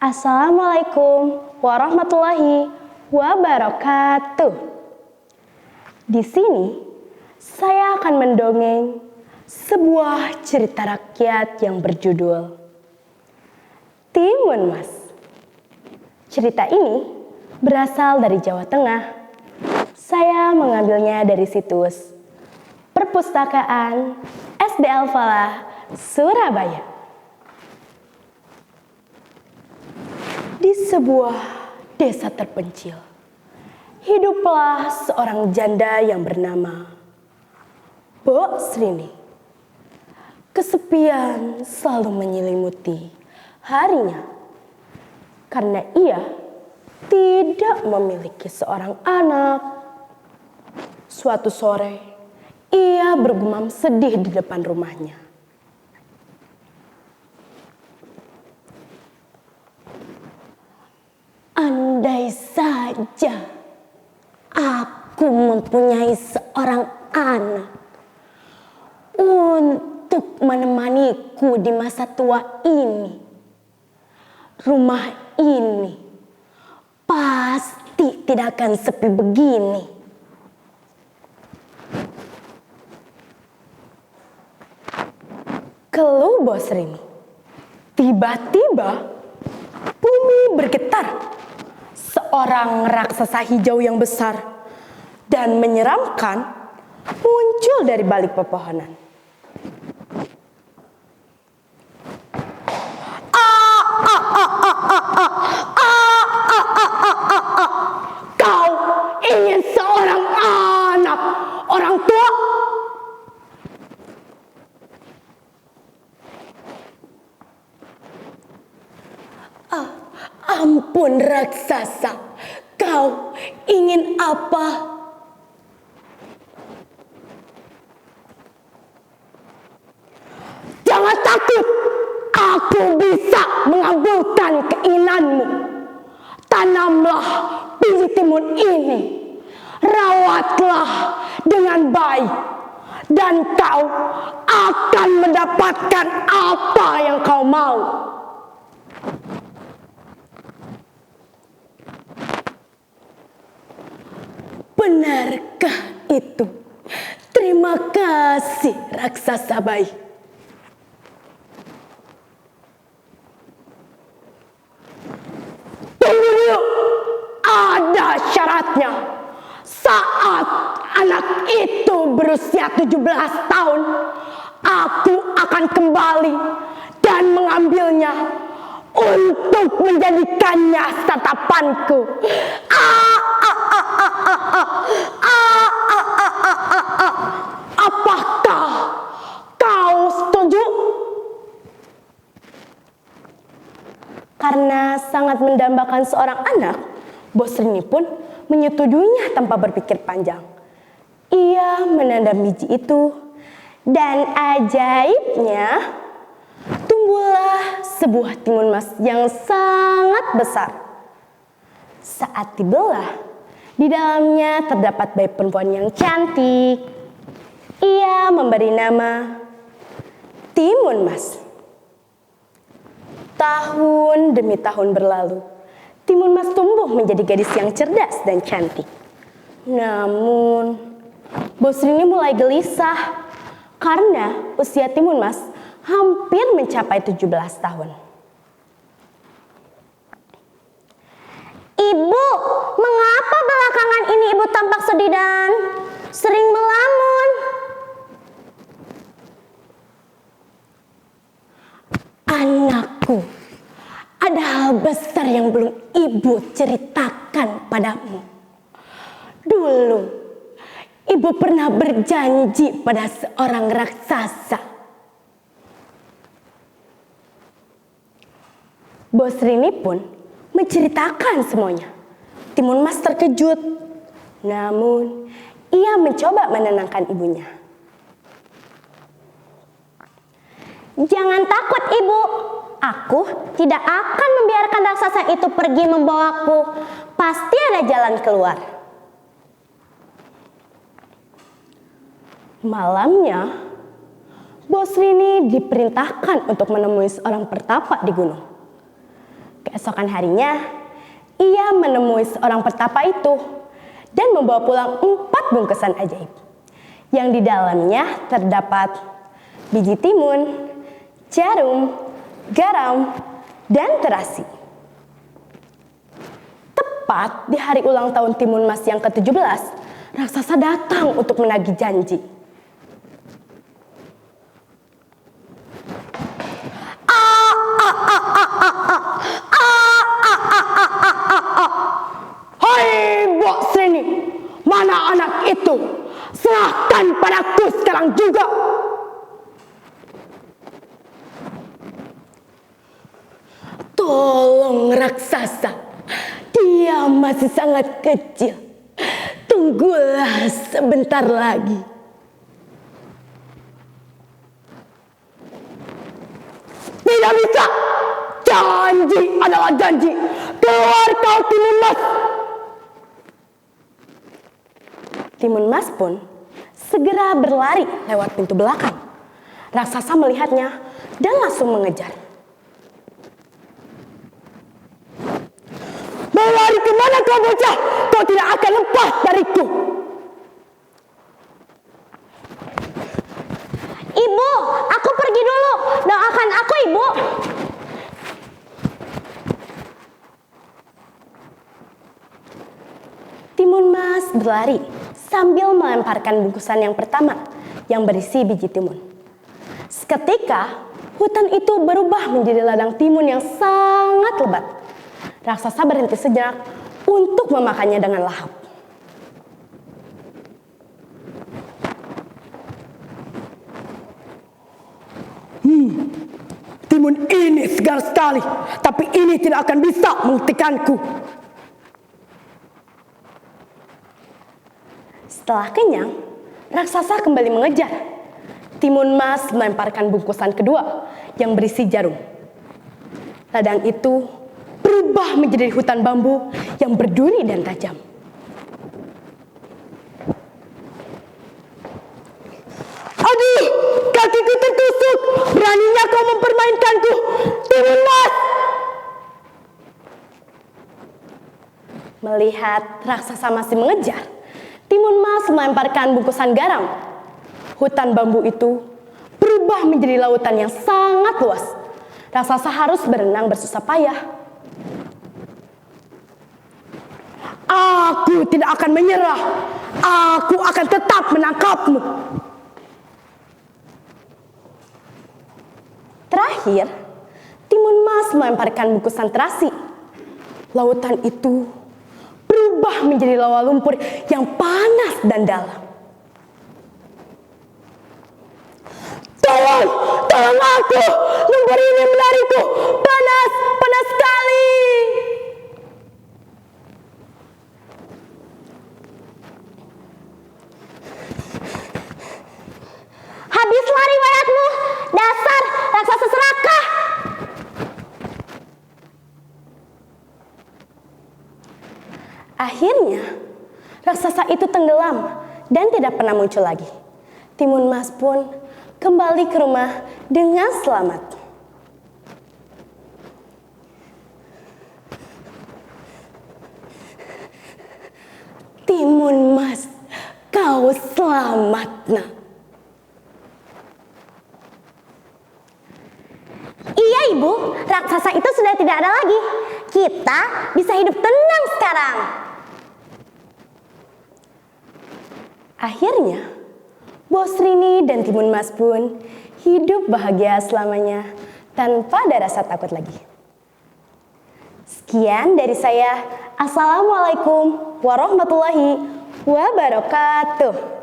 Assalamualaikum warahmatullahi wabarakatuh. Di sini saya akan mendongeng sebuah cerita rakyat yang berjudul Timun Mas. Cerita ini berasal dari Jawa Tengah. Saya mengambilnya dari situs Perpustakaan SD Al-Falah, Surabaya. Di sebuah desa terpencil, hiduplah seorang janda yang bernama Mbok Srini. Kesepian selalu menyelimuti harinya karena ia tidak memiliki seorang anak. Suatu sore, ia bergumam sedih di depan rumahnya. Andai saja aku mempunyai seorang anak untuk menemaniku di masa tua ini, rumah ini pasti tidak akan sepi begini. Keluh Mbok Srini. Tiba-tiba bumi bergetar. Seorang raksasa hijau yang besar dan menyeramkan muncul dari balik pepohonan. Kau ingin seorang anak orang tua? Ampun raksasa, kau ingin apa? Jangan takut, aku bisa mengabulkan keinginanmu. Tanamlah biji timun ini, rawatlah dengan baik, dan kau akan mendapatkan apa yang kau mau. Benarkah itu? Terima kasih raksasa baik. Tunggu dulu, ada syaratnya. Saat anak itu berusia 17 tahun, aku akan kembali dan mengambilnya untuk menjadikannya santapanku. Apakah kau setuju? Karena sangat mendambakan seorang anak, Mbok Srini pun menyetujuinya tanpa berpikir panjang. Ia menanam biji itu dan ajaibnya tumbuhlah sebuah timun mas yang sangat besar. Saat dibelah, di dalamnya terdapat bayi perempuan yang cantik. Ia memberi nama Timun Mas. Tahun demi tahun berlalu, Timun Mas tumbuh menjadi gadis yang cerdas dan cantik. Namun, Mbok Srini mulai gelisah karena usia Timun Mas hampir mencapai 17 tahun. Ibu, mengapa belakangan ini ibu tampak sedih dan sering melamun? Anakku, ada hal besar yang belum ibu ceritakan padamu. Dulu, ibu pernah berjanji pada seorang raksasa. Mbok Srini pun menceritakan semuanya. Timun Mas terkejut, namun ia mencoba menenangkan ibunya. Jangan takut ibu, aku tidak akan membiarkan raksasa itu pergi membawaku. Pasti ada jalan keluar. Malamnya, Mbok Srini diperintahkan untuk menemui seorang pertapa di gunung. Keesokan harinya, ia menemui seorang petapa itu dan membawa pulang 4 bungkusan ajaib, yang di dalamnya terdapat biji timun, jarum, garam, dan terasi. Tepat di hari ulang tahun Timun Mas yang ke-17, raksasa datang untuk menagih janji. Hai Mbok Srini, mana anak itu? Serahkan padaku sekarang juga. Tolong raksasa, dia masih sangat kecil. Tunggulah sebentar lagi. Tidak bisa. Janji adalah janji. Keluar kau Timun Mas. Timun Mas pun segera berlari lewat pintu belakang. Raksasa melihatnya dan langsung mengejar. Mau lari kemana kau bocah? Kau tidak akan lepas dariku. Ibu, aku pergi dulu. Doakan aku, Ibu. Timun Mas berlari sambil melemparkan bungkusan yang pertama yang berisi biji timun. Seketika, hutan itu berubah menjadi ladang timun yang sangat lebat. Raksasa berhenti sejenak untuk memakannya dengan lahap. Timun ini segar sekali, tapi ini tidak akan bisa menghentikanku. Setelah kenyang, raksasa kembali mengejar. Timun Mas melemparkan bungkusan kedua yang berisi jarum. Ladang itu berubah menjadi hutan bambu yang berduri dan tajam. Aduh, kakiku tertusuk. Beraninya kau mempermainkanku, Timun Mas. Melihat raksasa masih mengejar, Timun Mas melemparkan bungkusan garam. Hutan bambu itu berubah menjadi lautan yang sangat luas. Raksasa harus berenang bersusah payah. Aku tidak akan menyerah. Aku akan tetap menangkapmu. Terakhir, Timun Mas melemparkan bungkusan terasi. Lautan itu berubah menjadi lava lumpur yang panas dan dalam. Tolong aku, lumpur ini menariku, panas sekali. Habislah riwayatmu, dasar raksasa serakah. Akhirnya, raksasa itu tenggelam dan tidak pernah muncul lagi. Timun Mas pun kembali ke rumah dengan selamat. Timun Mas, kau selamat, nak. Iya, Ibu, raksasa itu sudah tidak ada lagi. Kita bisa hidup tenang sekarang. Akhirnya, Bos Rini dan Timun Mas pun hidup bahagia selamanya tanpa ada rasa takut lagi. Sekian dari saya. Assalamualaikum warahmatullahi wabarakatuh.